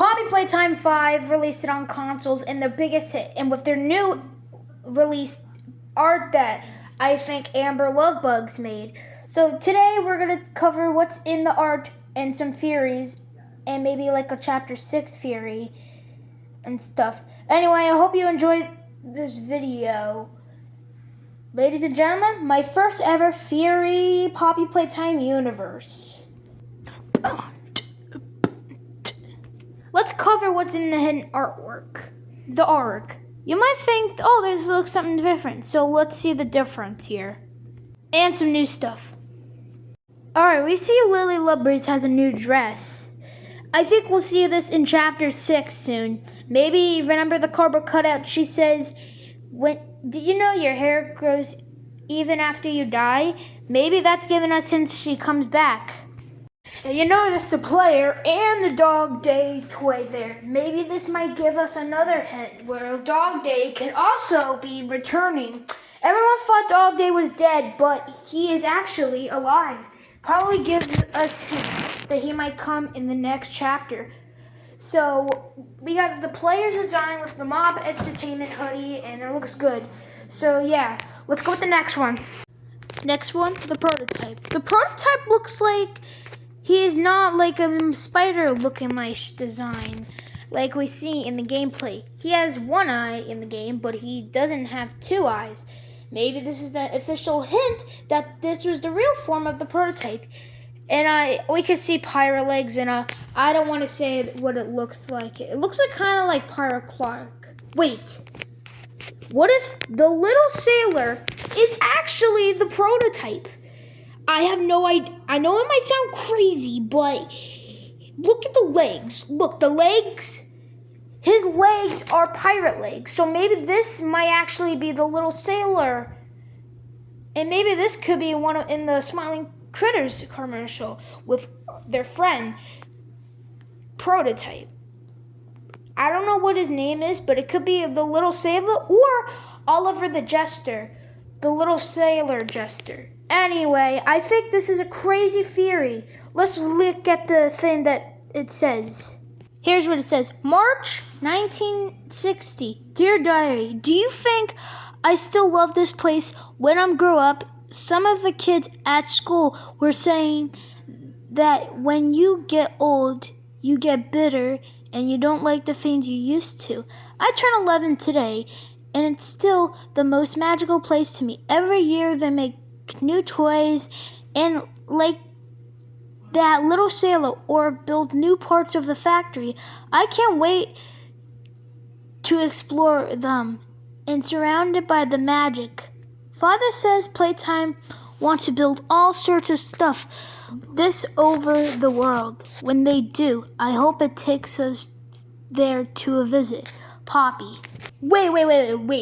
Poppy Playtime 5 released it on consoles and their biggest hit. And with their new released art that I think Amber Lovebugs made. So today we're going to cover what's in the art and some theories and maybe like a chapter 6 theory and stuff. Anyway, I hope you enjoyed this video. Ladies and gentlemen, my first ever theory Poppy Playtime universe. Let's cover what's in the hidden artwork. The arc. You might think, oh, this looks something different. So let's see the difference here. And some new stuff. Alright, we see Lily Lovebirds has a new dress. I think we'll see this in chapter 6 soon. Maybe remember the cardboard cutout. She says, did you know your hair grows even after you die? Maybe that's giving us hints she comes back. And you notice the player and the Dog Day toy there. Maybe this might give us another hint where Dog Day can also be returning. Everyone thought Dog Day was dead, but he is actually alive. Probably gives us hints that he might come in the next chapter. So we got the player's design with the Mob Entertainment hoodie, and it looks good. So yeah, let's go with the next one. Next one, the prototype. The prototype looks like he is not like a spider-looking like design like we see in the gameplay. He has one eye in the game, but he doesn't have two eyes. Maybe this is the official hint that this was the real form of the prototype. And we can see Pyra legs, and I don't want to say what it looks like. It looks like kind of like Pyra Clark. Wait, what if the little sailor is actually the prototype? I have no idea. I know it might sound crazy, but look at the legs. Look, the legs. His legs are pirate legs. So maybe this might actually be the little sailor. And maybe this could be one in the Smiling Critters commercial with their friend, Prototype. I don't know what his name is, but it could be the little sailor or Oliver the Jester, the little sailor jester. Anyway, I think this is a crazy theory. Let's look at the thing that it says. Here's what it says. March 1960. Dear Diary, do you think I still love this place when I grow up? Some of the kids at school were saying that when you get old, you get bitter and you don't like the things you used to. I turn 11 today, and it's still the most magical place to me. Every year they make new toys and like that little sailor or build new parts of the factory. I can't wait to explore them and surrounded by the magic. Father says Playtime wants to build all sorts of stuff this over the world. When they do, I hope it takes us there to a visit. Poppy. Wait.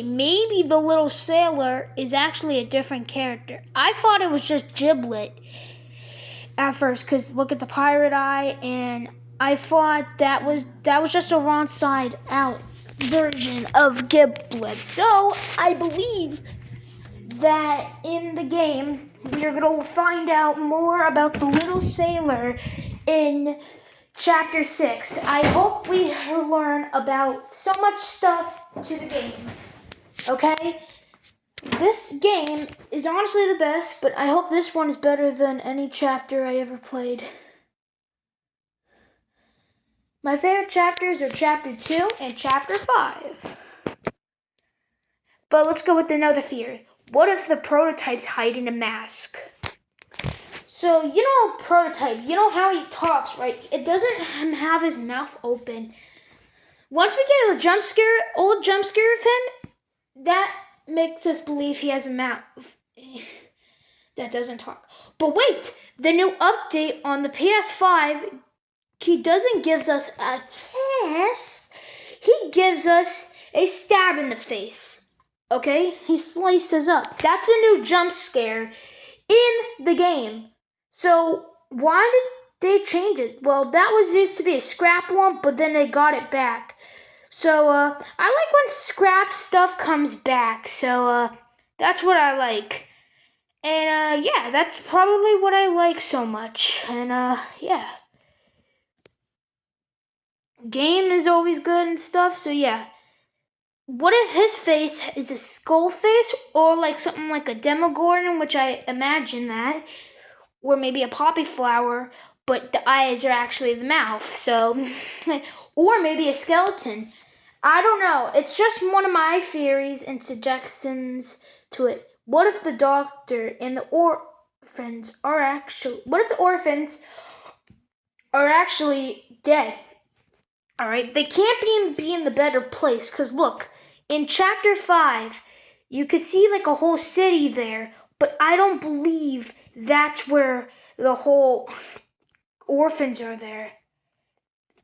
Maybe the little sailor is actually a different character. I thought it was just Giblet at first, because look at the pirate eye, and I thought that was just a wrong side out version of Giblet. So I believe that in the game we're going to find out more about the little sailor in Chapter 6. I hope we learn about so much stuff to the game. Okay? This game is honestly the best, but I hope this one is better than any chapter I ever played. My favorite chapters are Chapter 2 and Chapter 5. But let's go with another theory. What if the prototype's hiding a mask? So, you know Prototype, you know how he talks, right? It doesn't have his mouth open. Once we get a old jump scare of him, that makes us believe he has a mouth that doesn't talk. But wait, the new update on the PS5, he doesn't give us a kiss. He gives us a stab in the face. Okay? He slices up. That's a new jump scare in the game. So why did they change it? Well, that was used to be a scrap one, but then they got it back. So I like when scrap stuff comes back. So that's what I like. And yeah, that's probably what I like so much. And yeah. game is always good and stuff. So yeah. What if his face is a skull face, or like something like a Demogorgon, which I imagine that, or maybe a poppy flower, but the eyes are actually the mouth. So, or maybe a skeleton. I don't know. It's just one of my theories and suggestions to it. What if the doctor and the orphans are actually? What if the orphans are actually dead? All right, they can't be in the better place. Cause look, in chapter 5, you could see like a whole city there, but I don't believe that's where the whole orphans are there.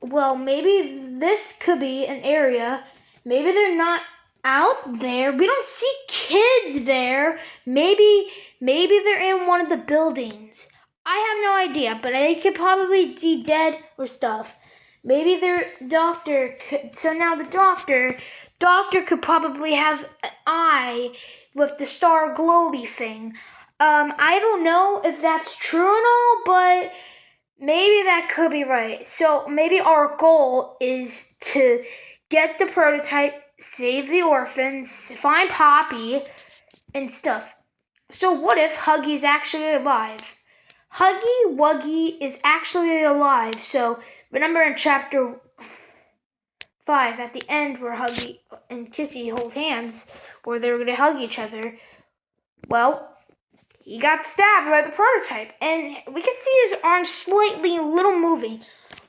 Well, maybe this could be an area. Maybe they're not out there. We don't see kids there. Maybe they're in one of the buildings. I have no idea, but they could probably be dead or stuff. Maybe their doctor could, so now the doctor could probably have an eye with the star globy thing. I don't know if that's true or not, but maybe that could be right. So maybe our goal is to get the prototype, save the orphans, find Poppy, and stuff. So what if Huggy's actually alive? Huggy Wuggy is actually alive. So remember in chapter 5, at the end where Huggy and Kissy hold hands, where they were going to hug each other, well, he got stabbed by the prototype, and we can see his arm slightly little moving.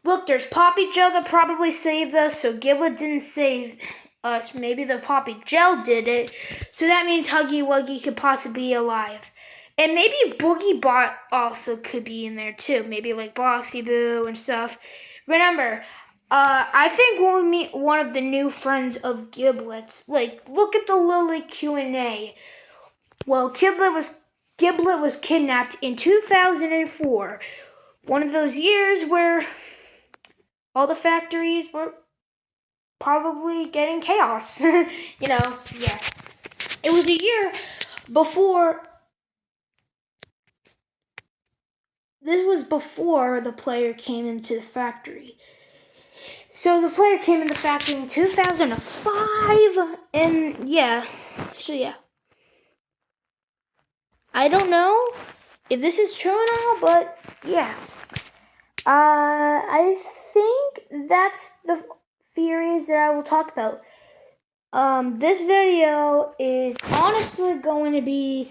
Look, there's Poppy Gel that probably saved us, so Giblet didn't save us. Maybe the Poppy Gel did it, so that means Huggy Wuggy could possibly be alive. And maybe Boogie Bot also could be in there too. Maybe like Boxy Boo and stuff. Remember, I think we'll meet one of the new friends of Giblet's. Like, look at the Lily Q&A. Well, Giblet was kidnapped in 2004. One of those years where all the factories were probably getting chaos. Yeah. It was a year before. This was before the player came into the factory. So the player came in the factory in 2005, and yeah. I don't know if this is true or not, but yeah. I think that's the theories that I will talk about. This video is honestly going to be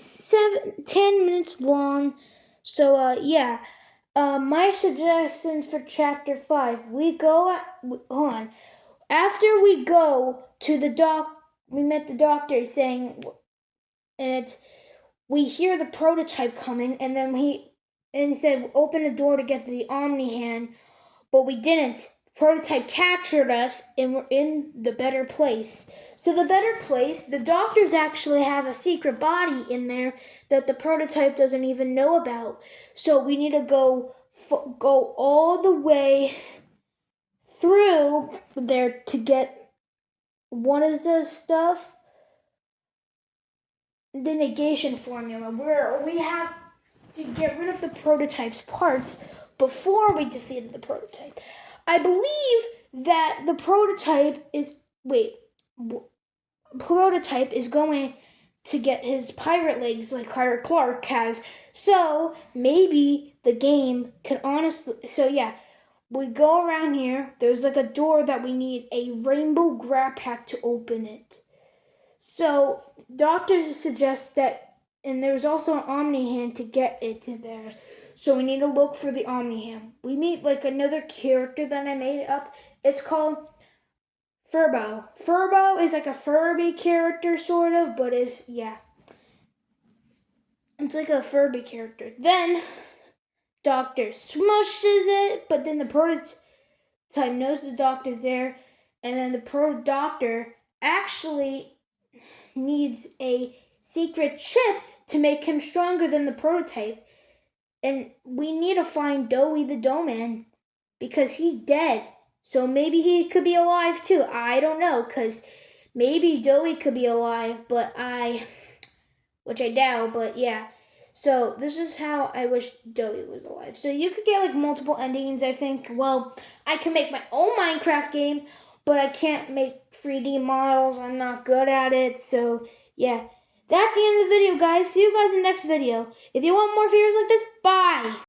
10 minutes long. So, yeah. My suggestion for chapter 5, hold on. After we go to the we met the doctor saying, and we hear the prototype coming, and then he said, open the door to get the Omni hand, but we didn't. The prototype captured us, and we're in the better place. So the better place, the doctors actually have a secret body in there that the prototype doesn't even know about. So we need to go all the way through there to get one of the stuff, the negation formula, where we have to get rid of the prototype's parts before we defeated the prototype. I believe that the prototype is going to get his pirate legs like Kyra Clark has. So maybe the game can honestly. So yeah, we go around here. There's like a door that we need a rainbow grab pack to open it. So doctors suggest that, and there's also an Omni hand to get it in there. So we need to look for the Omni hand. We meet like another character that I made up. It's called Furbo. Furbo is like a Furby character, sort of, but it's like a Furby character. Then Doctor smushes it, but then the prototype knows the doctor's there, and then the doctor actually needs a secret chip to make him stronger than the prototype. And we need to find Doughy the Doughman because he's dead. So maybe he could be alive too. I don't know, because maybe Doughy could be alive, which I doubt, but yeah. So this is how I wish Joey was alive. So you could get like multiple endings, I think. Well, I can make my own Minecraft game, but I can't make 3D models. I'm not good at it. So yeah, that's the end of the video, guys. See you guys in the next video. If you want more videos like this, bye!